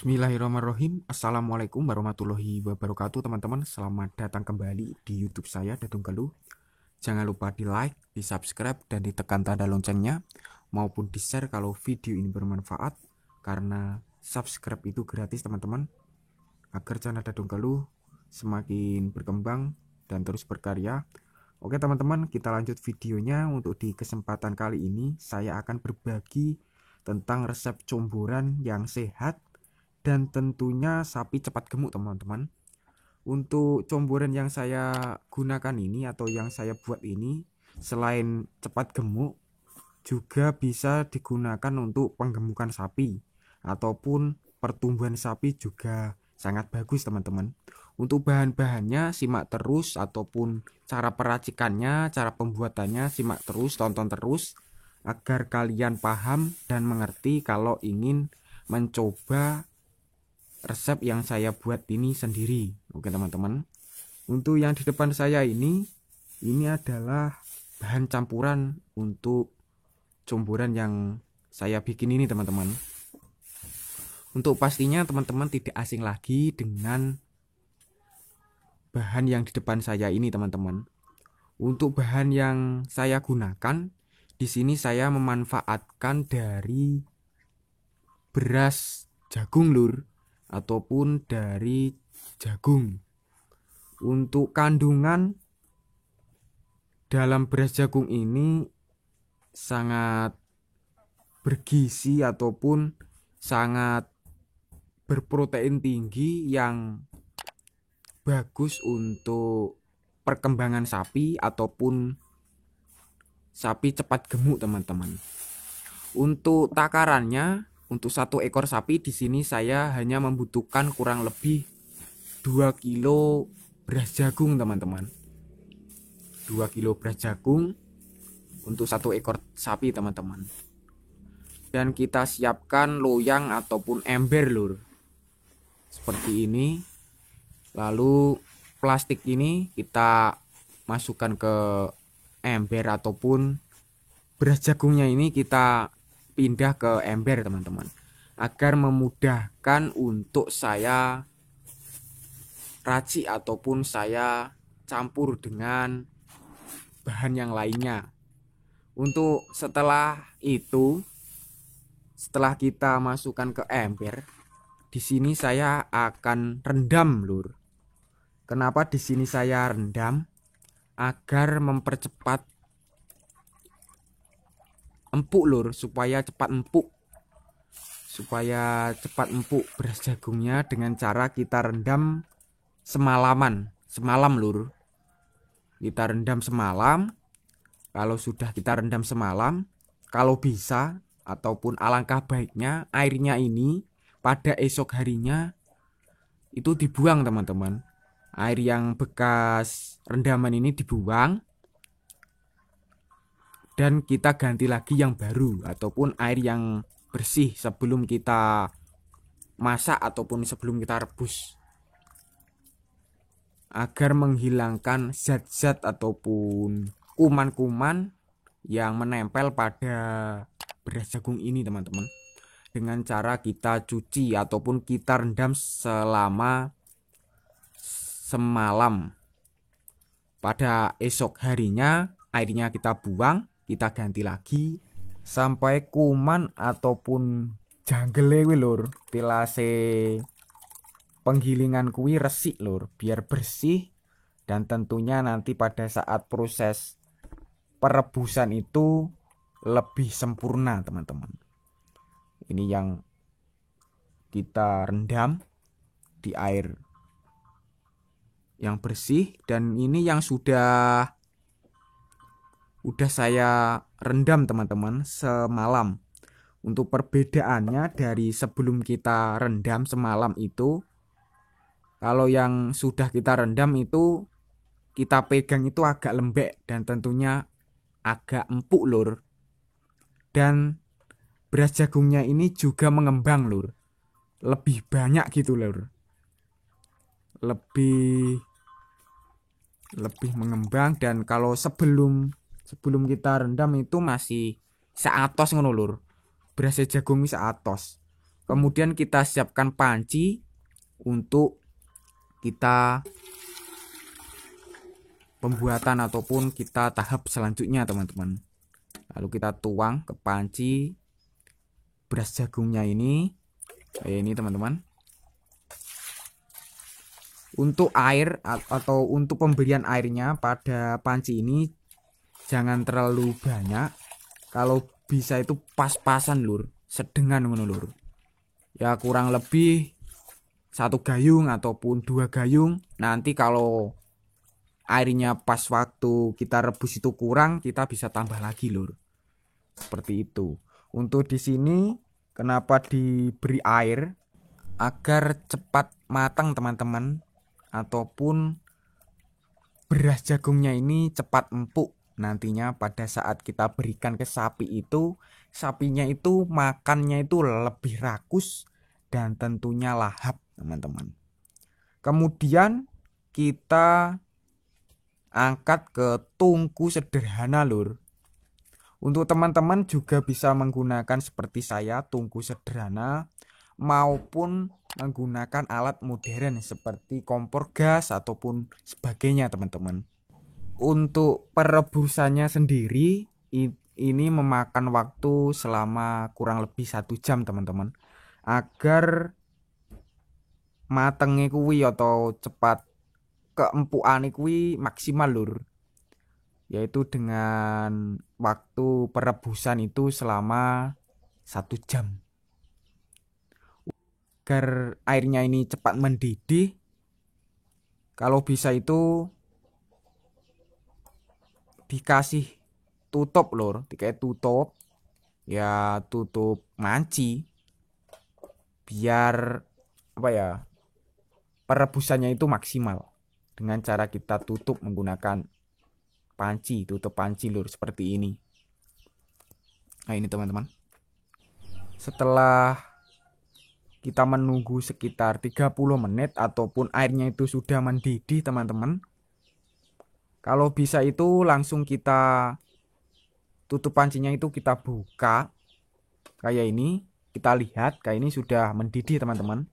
Bismillahirrahmanirrahim. Assalamualaikum warahmatullahi wabarakatuh teman-teman. Selamat datang kembali di YouTube saya Dadung Keluh. Jangan lupa di like, di subscribe, dan ditekan tanda loncengnya, maupun di share kalau video ini bermanfaat, karena subscribe itu gratis teman-teman, agar channel Dadung Keluh semakin berkembang dan terus berkarya. Oke teman-teman, kita lanjut videonya. Untuk di kesempatan kali ini saya akan berbagi tentang resep comboran yang sehat dan tentunya sapi cepat gemuk teman-teman. Untuk comboran yang saya gunakan ini atau yang saya buat ini, selain cepat gemuk, juga bisa digunakan untuk penggemukan sapi ataupun pertumbuhan sapi, juga sangat bagus teman-teman. Untuk bahan-bahannya simak terus, ataupun cara peracikannya, cara pembuatannya simak terus, tonton terus, agar kalian paham dan mengerti kalau ingin mencoba resep yang saya buat ini sendiri. Oke teman-teman, untuk yang di depan saya ini adalah bahan campuran untuk comboran yang saya bikin ini teman-teman. Untuk pastinya teman-teman tidak asing lagi dengan bahan yang di depan saya ini teman-teman. Untuk bahan yang saya gunakan di sini, saya memanfaatkan dari beras jagung lur, ataupun dari jagung. Untuk kandungan dalam beras jagung ini sangat bergizi ataupun sangat berprotein tinggi yang bagus untuk perkembangan sapi ataupun sapi cepat gemuk teman-teman. Untuk takarannya, untuk satu ekor sapi di sini saya hanya membutuhkan kurang lebih 2 kilo beras jagung teman-teman. 2 kilo beras jagung untuk satu ekor sapi teman-teman. Dan kita siapkan loyang ataupun ember lur, seperti ini. Lalu plastik ini kita masukkan ke ember, ataupun beras jagungnya ini kita pindah ke ember teman-teman, agar memudahkan untuk saya racik ataupun saya campur dengan bahan yang lainnya. Untuk setelah itu, setelah kita masukkan ke ember, di sini saya akan rendam lur. Kenapa di sini saya rendam? Agar mempercepat empuk lur, supaya cepat empuk, beras jagungnya, dengan cara kita rendam semalam lur. Kita rendam semalam. Kalau sudah kita rendam semalam, kalau bisa ataupun alangkah baiknya airnya ini pada esok harinya itu dibuang teman-teman. Air yang bekas rendaman ini dibuang, dan kita ganti lagi yang baru ataupun air yang bersih sebelum kita masak ataupun sebelum kita rebus, agar menghilangkan zat-zat ataupun kuman-kuman yang menempel pada beras jagung ini teman-teman. Dengan cara kita cuci ataupun kita rendam selama semalam, pada esok harinya airnya kita buang, kita ganti lagi sampai kuman ataupun janggele lur, tilase penggilingan kuwi resik lur, biar bersih. Dan tentunya nanti pada saat proses perebusan itu lebih sempurna teman-teman. Ini yang kita rendam di air yang bersih, dan ini yang sudah saya rendam teman-teman semalam. Untuk perbedaannya dari sebelum kita rendam semalam itu, kalau yang sudah kita rendam itu kita pegang itu agak lembek dan tentunya agak empuk lur. Dan beras jagungnya ini juga mengembang lur, lebih banyak gitu lur, lebih mengembang. Dan kalau sebelum kita rendam itu masih seatos ngono lur, beras jagung seatos. Kemudian kita siapkan panci untuk kita pembuatan ataupun kita tahap selanjutnya teman-teman. Lalu kita tuang ke panci beras jagungnya ini kayak ini teman-teman. Untuk air atau untuk pemberian airnya pada panci ini jangan terlalu banyak. Kalau bisa itu pas-pasan lur, sedengan ngono lur. Ya kurang lebih 1 gayung ataupun 2 gayung. Nanti kalau airnya pas waktu kita rebus itu kurang, kita bisa tambah lagi lur. Seperti itu. Untuk di sini kenapa diberi air agar cepat matang teman-teman, ataupun beras jagungnya ini cepat empuk. Nantinya pada saat kita berikan ke sapi itu, sapinya itu makannya itu lebih rakus dan tentunya lahap teman-teman. Kemudian kita angkat ke tungku sederhana lur. Untuk teman-teman juga bisa menggunakan seperti saya tungku sederhana maupun menggunakan alat modern seperti kompor gas ataupun sebagainya teman-teman. Untuk perebusannya sendiri ini memakan waktu selama kurang lebih 1 jam teman-teman, agar matengnya kuwi atau cepat keempukane kuwi maksimal lur, yaitu dengan waktu perebusan itu selama 1 jam. Agar airnya ini cepat mendidih, kalau bisa itu dikasih tutup lur, dikasih tutup ya, tutup manci, biar apa ya, perebusannya itu maksimal dengan cara kita tutup menggunakan panci, tutup panci lur seperti ini. Nah ini teman-teman, setelah kita menunggu sekitar 30 menit ataupun airnya itu sudah mendidih teman-teman, kalau bisa itu langsung kita tutup pancinya itu kita buka kayak ini. Kita lihat kayak ini sudah mendidih teman-teman.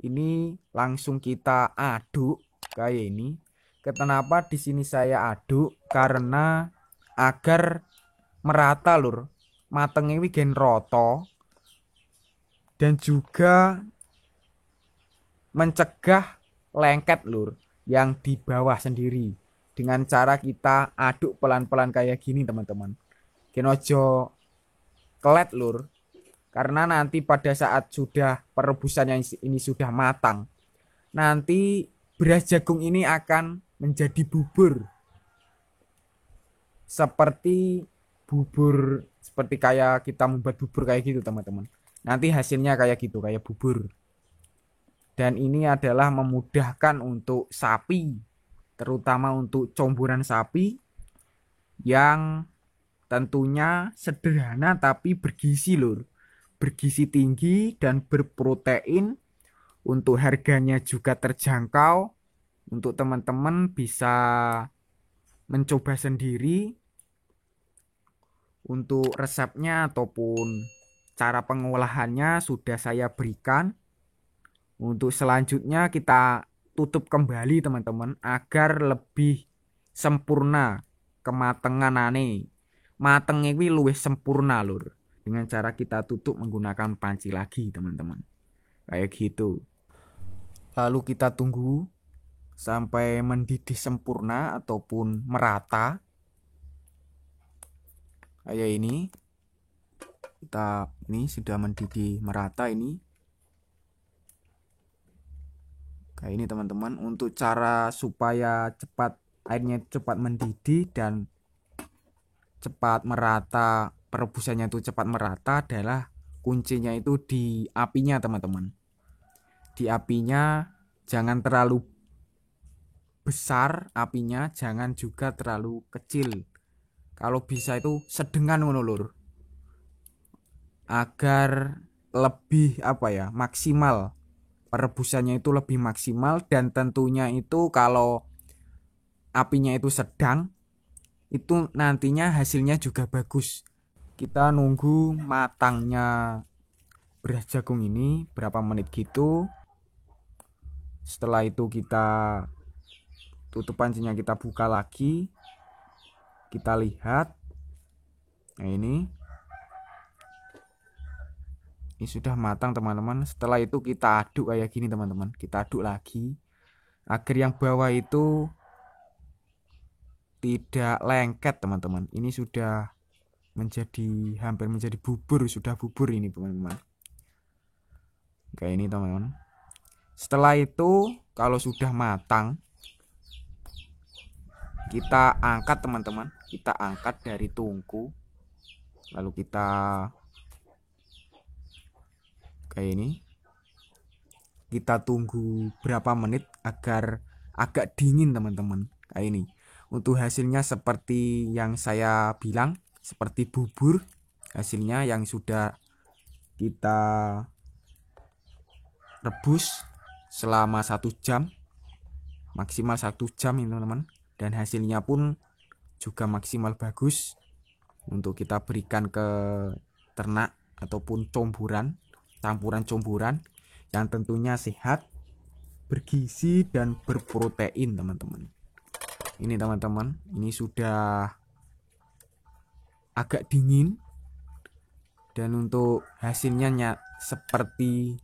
Ini langsung kita aduk kayak ini. Kenapa di sini saya aduk? Karena agar merata lur, matengnya ini gen roto, dan juga mencegah lengket lur yang di bawah sendiri dengan cara kita aduk pelan-pelan kayak gini teman-teman. Kenojo kelet lur, karena nanti pada saat sudah perebusannya ini sudah matang, nanti beras jagung ini akan menjadi bubur seperti kayak kita membuat bubur kayak gitu teman-teman. Nanti hasilnya kayak gitu, kayak bubur. Dan ini adalah memudahkan untuk sapi, terutama untuk comboran sapi yang tentunya sederhana tapi bergizi lur. Bergizi tinggi dan berprotein. Untuk harganya juga terjangkau. Untuk teman-teman bisa mencoba sendiri. Untuk resepnya ataupun cara pengolahannya sudah saya berikan. Untuk selanjutnya kita tutup kembali teman-teman agar lebih sempurna kematanganane. Matengnya ini luwih sempurna lur. Dengan cara kita tutup menggunakan panci lagi teman-teman. Kayak gitu. Lalu kita tunggu sampai mendidih sempurna ataupun merata. Kayak ini. Ini sudah mendidih merata ini. Kayak ini teman-teman. Untuk cara supaya airnya cepat mendidih dan cepat merata, perebusannya itu cepat merata adalah kuncinya itu di apinya teman-teman. Di apinya jangan terlalu besar apinya, jangan juga terlalu kecil. Kalau bisa itu sedengan ngono lur, agar lebih maksimal, perebusannya itu lebih maksimal. Dan tentunya itu kalau apinya itu sedang, itu nantinya hasilnya juga bagus. Kita nunggu matangnya beras jagung ini berapa menit gitu. Setelah itu kita tutup pancinya, kita buka lagi, kita lihat. Nah ini sudah matang teman-teman. Setelah itu kita aduk kayak gini teman-teman, kita aduk lagi agar yang bawah itu tidak lengket teman-teman. Ini sudah hampir menjadi bubur, sudah bubur ini teman-teman. Kayak ini teman-teman. Setelah itu kalau sudah matang, kita angkat teman-teman, kita angkat dari tungku, lalu kita kayak ini, kita tunggu berapa menit agar agak dingin teman-teman. Kayak ini, untuk hasilnya seperti yang saya bilang, seperti bubur hasilnya yang sudah kita rebus selama 1 jam, maksimal 1 jam ini teman-teman, dan hasilnya pun juga maksimal bagus untuk kita berikan ke ternak ataupun campuran comburan yang tentunya sehat, bergizi, dan berprotein teman-teman. Ini teman-teman, ini sudah agak dingin, dan untuk hasilnya seperti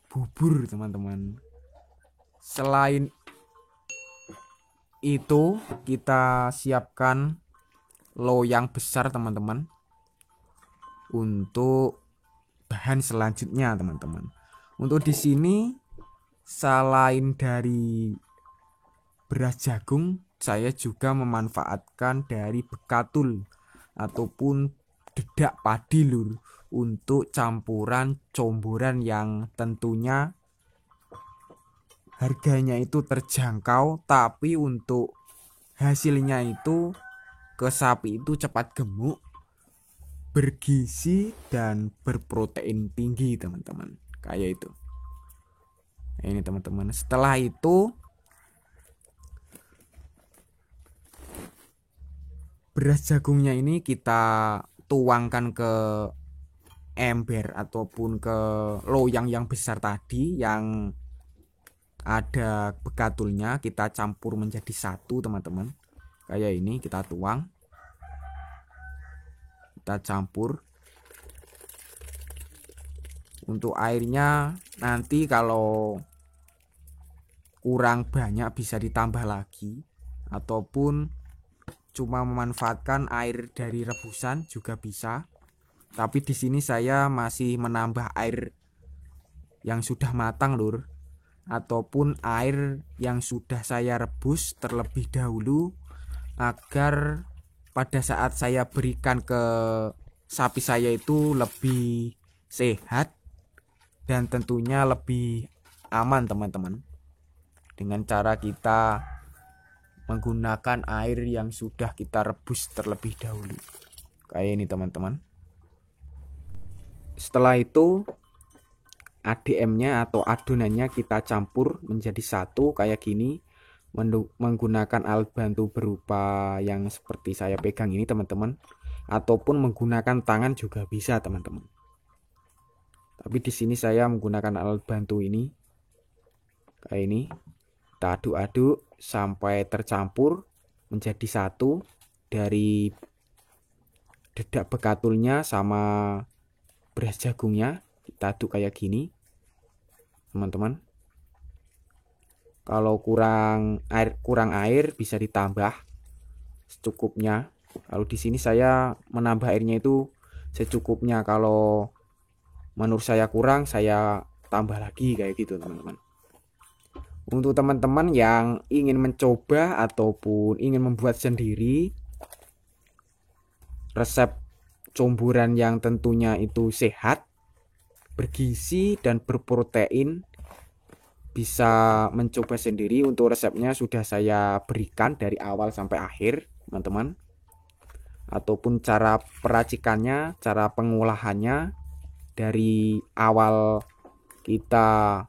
bubur teman-teman. Selain itu kita siapkan loyang besar teman-teman untuk bahan selanjutnya teman-teman. Untuk di sini selain dari beras jagung, saya juga memanfaatkan dari bekatul ataupun dedak padi lur, untuk campuran comburan yang tentunya harganya itu terjangkau, tapi untuk hasilnya itu ke sapi itu cepat gemuk, bergizi, dan berprotein tinggi teman-teman. Kayak itu. Nah, ini teman-teman. Setelah itu beras jagungnya ini kita tuangkan ke ember ataupun ke loyang yang besar tadi yang ada bekatulnya, kita campur menjadi satu teman-teman. Kayak ini, kita tuang, kita campur. Untuk airnya nanti kalau kurang banyak bisa ditambah lagi, ataupun cuma memanfaatkan air dari rebusan juga bisa. Tapi di sini saya masih menambah air yang sudah matang lur, ataupun air yang sudah saya rebus terlebih dahulu, agar pada saat saya berikan ke sapi saya itu lebih sehat dan tentunya lebih aman teman-teman, dengan cara kita menggunakan air yang sudah kita rebus terlebih dahulu. Kayak ini teman-teman. Setelah itu ADM-nya atau adonannya kita campur menjadi satu kayak gini, menggunakan alat bantu berupa yang seperti saya pegang ini teman-teman, ataupun menggunakan tangan juga bisa teman-teman. Tapi di sini saya menggunakan alat bantu ini kayak ini. Kita aduk-aduk sampai tercampur menjadi satu dari dedak bekatulnya sama beras jagungnya. Kita aduk kayak gini teman-teman. Kalau kurang air bisa ditambah secukupnya. Lalu di sini saya menambah airnya itu secukupnya. Kalau menurut saya kurang, saya tambah lagi kayak gitu teman-teman. Untuk teman-teman yang ingin mencoba ataupun ingin membuat sendiri resep comburan yang tentunya itu sehat, bergizi, dan berprotein, bisa mencoba sendiri. Untuk resepnya sudah saya berikan dari awal sampai akhir teman-teman, ataupun cara peracikannya, cara pengolahannya dari awal kita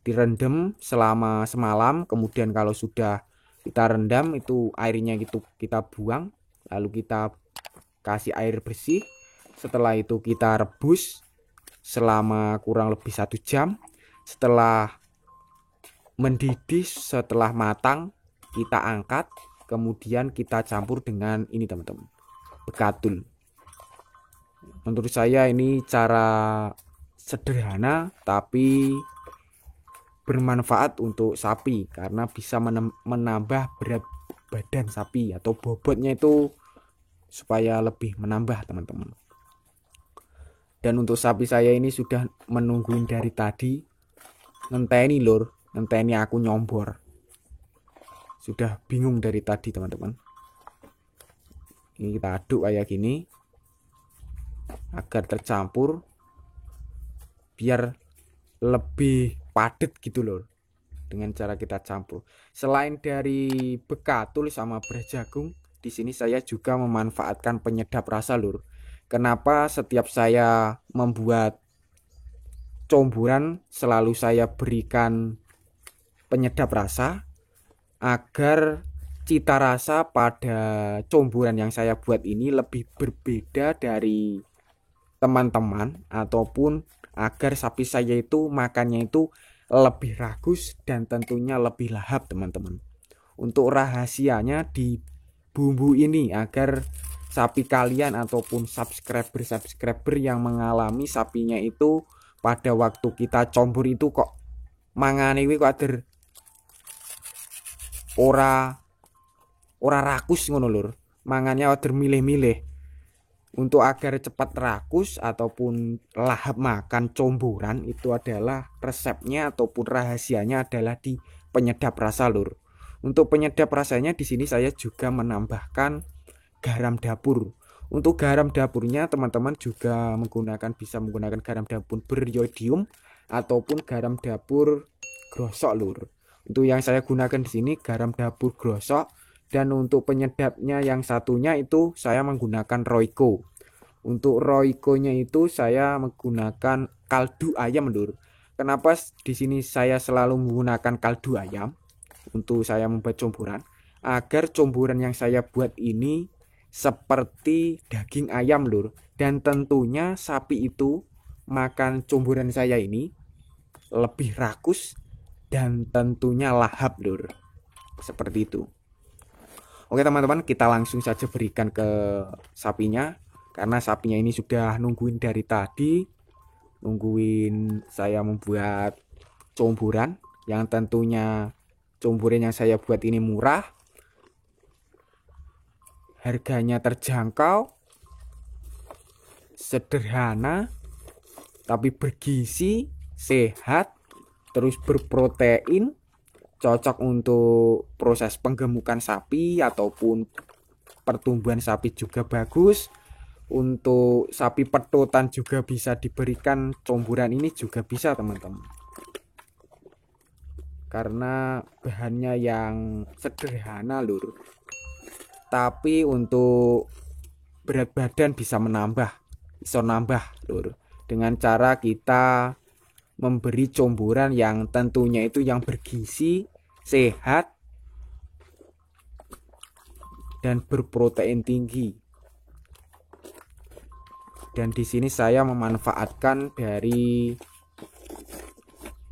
direndam selama semalam, kemudian kalau sudah kita rendam itu airnya gitu kita buang, lalu kita kasih air bersih, Setelah itu kita rebus selama kurang lebih 1 jam. Setelah mendidih, setelah matang, kita angkat, kemudian kita campur dengan ini teman-teman, bekatul. Menurut saya ini cara sederhana tapi bermanfaat untuk sapi karena bisa menambah berat badan sapi atau bobotnya itu supaya lebih menambah teman-teman. Dan untuk sapi saya ini sudah menungguin dari tadi, ngenteni lur, ngenteni aku nyombor. Sudah bingung dari tadi teman-teman. Ini kita aduk kayak gini agar tercampur biar lebih padat gitu loh dengan cara kita campur. Selain dari bekatul sama beras jagung, di sini saya juga memanfaatkan penyedap rasa lur. Kenapa setiap saya membuat comburan selalu saya berikan penyedap rasa agar cita rasa pada comburan yang saya buat ini lebih berbeda dari teman-teman, ataupun agar sapi saya itu makannya itu lebih ragus dan tentunya lebih lahap teman-teman. Untuk rahasianya di bumbu ini agar sapi kalian ataupun subscriber yang mengalami sapinya itu pada waktu kita combur itu kok mangane kuwi kok ader ora rakus ngono lur. Mangannya ader milih-milih. Untuk agar cepat rakus ataupun lahap makan comburan itu adalah resepnya ataupun rahasianya adalah di penyedap rasa lur. Untuk penyedap rasanya di sini saya juga menambahkan garam dapur. Untuk garam dapurnya teman-teman juga bisa menggunakan garam dapur beriodium ataupun garam dapur grosok lur. Untuk yang saya gunakan di sini garam dapur grosok, dan untuk penyedapnya yang satunya itu saya menggunakan Royco. Untuk Royco-nya itu saya menggunakan kaldu ayam lur. Kenapa di sini saya selalu menggunakan kaldu ayam untuk saya membuat comburan? Agar comburan yang saya buat ini seperti daging ayam lur, dan tentunya sapi itu makan comburan saya ini lebih rakus dan tentunya lahap lur, seperti itu. Oke teman-teman, kita langsung saja berikan ke sapinya karena sapinya ini sudah nungguin dari tadi, nungguin saya membuat comburan yang tentunya comburan yang saya buat ini murah, harganya terjangkau, sederhana, tapi bergizi, sehat, terus berprotein, cocok untuk proses penggemukan sapi ataupun pertumbuhan sapi juga bagus. Untuk sapi petutan juga bisa diberikan comburan ini juga bisa teman-teman. Karena bahannya yang sederhana lur. Tapi untuk berat badan bisa nambah lur, dengan cara kita memberi comburan yang tentunya itu yang bergizi, sehat, dan berprotein tinggi. Dan di sini saya memanfaatkan dari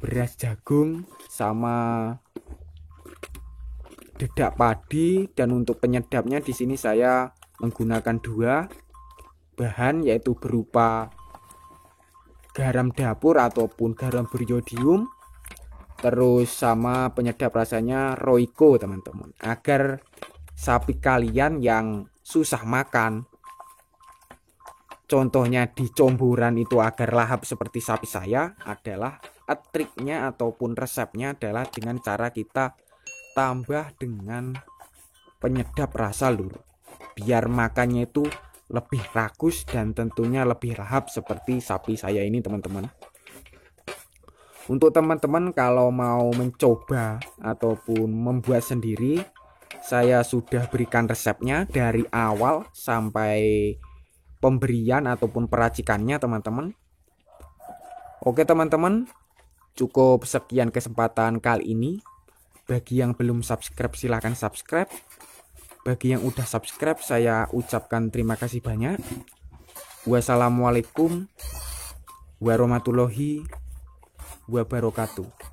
beras jagung sama dedak padi, dan untuk penyedapnya di sini saya menggunakan 2 bahan, yaitu berupa garam dapur ataupun garam beriodium, terus sama penyedap rasanya Royco teman-teman, agar sapi kalian yang susah makan, contohnya di comburan itu agar lahap seperti sapi saya, adalah triknya ataupun resepnya adalah dengan cara kita tambah dengan penyedap rasa lur, biar makannya itu lebih rakus dan tentunya lebih lahap seperti sapi saya ini teman-teman. Untuk teman-teman kalau mau mencoba ataupun membuat sendiri, saya sudah berikan resepnya dari awal sampai pemberian ataupun peracikannya teman-teman. Oke teman-teman, cukup sekian kesempatan kali ini. Bagi yang belum subscribe silahkan subscribe. Bagi yang udah subscribe saya ucapkan terima kasih banyak. Wassalamualaikum warahmatullahi wabarakatuh.